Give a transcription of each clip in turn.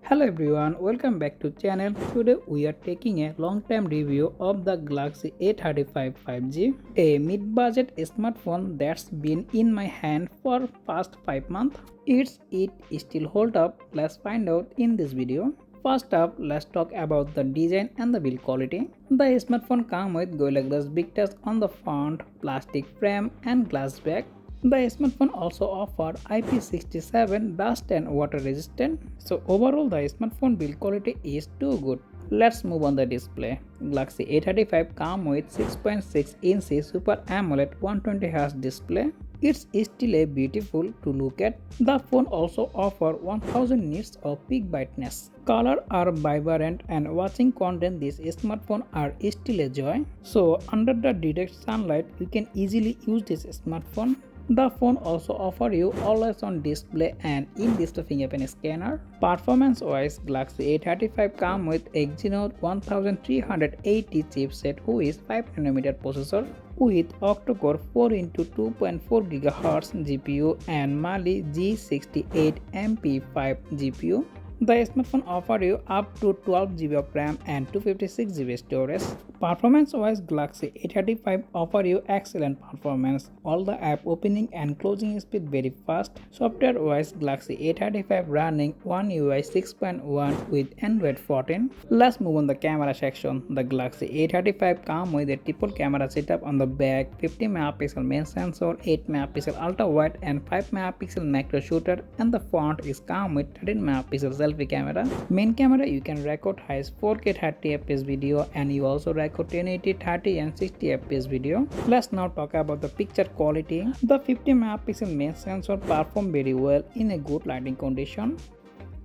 Hello everyone, welcome back to channel. Today we are taking a long-time review of the Galaxy A35 5G, a mid-budget smartphone that's been in my hand for past 5 months. It still hold up? Let's find out in this video. First up, let's talk about the design and the build quality. The smartphone comes with Gorilla Glass big touch on the front, plastic frame and glass back. The smartphone also offered IP67 dust and water resistant. So overall the smartphone build quality is too good. Let's move on the display. Galaxy A35 comes with 6.6 inch Super AMOLED 120Hz display. It's still a beautiful to look at. The phone also offers 1000 nits of peak brightness. Colors are vibrant and watching content this smartphone are still a joy. So under the direct sunlight you can easily use this smartphone. The phone also offers you always-on display and in-display fingerprint scanner. Performance-wise, Galaxy A35 comes with Exynos 1380 chipset which is 5nm processor with octa-core 4x2.4 GHz GPU and Mali G68MP5 GPU. The smartphone offers you up to 12GB of RAM and 256GB storage. Performance-wise, Galaxy A35 offers you excellent performance. All the app opening and closing speed very fast. Software-wise, Galaxy A35 running One UI 6.1 with Android 14. Let's move on the camera section. The Galaxy A35 comes with a triple camera setup on the back, 50MP main sensor, 8MP ultra-wide and 5MP macro shooter, and the front is come with 13MP selfie camera. Main camera you can record highest 4K 30fps video and you also record 1080, 30 and 60fps video. Let's now talk about the picture quality. The 50MP main sensor perform very well in a good lighting condition.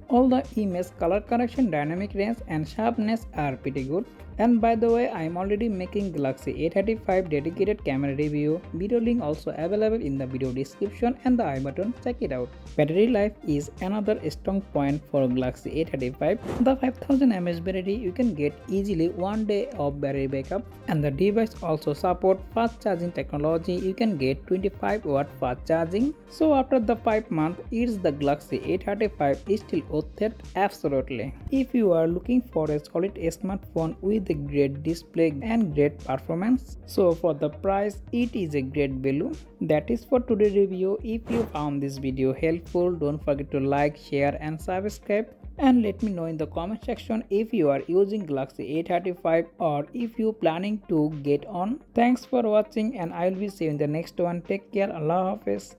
All the image color correction, dynamic range and sharpness are pretty good. And by the way, I am already making Galaxy A35 dedicated camera review. Video link also available in the video description and the I button. Check it out. Battery life is another strong point for Galaxy A35. The 5000 mAh battery you can get easily 1 day of battery backup, and the device also support fast charging technology. You can get 25W fast charging. So after the 5 months, it's the Galaxy A35 is still worth it. Absolutely. If you are looking for a solid smartphone with a great display and great performance, so for the price it is a great value. That is for today's review. If you found this video helpful, don't forget to like, share and subscribe, and let me know in the comment section if you are using Galaxy A35 or if you planning to get on. Thanks for watching and I will be seeing you in the next one. Take care. Allah Hafiz.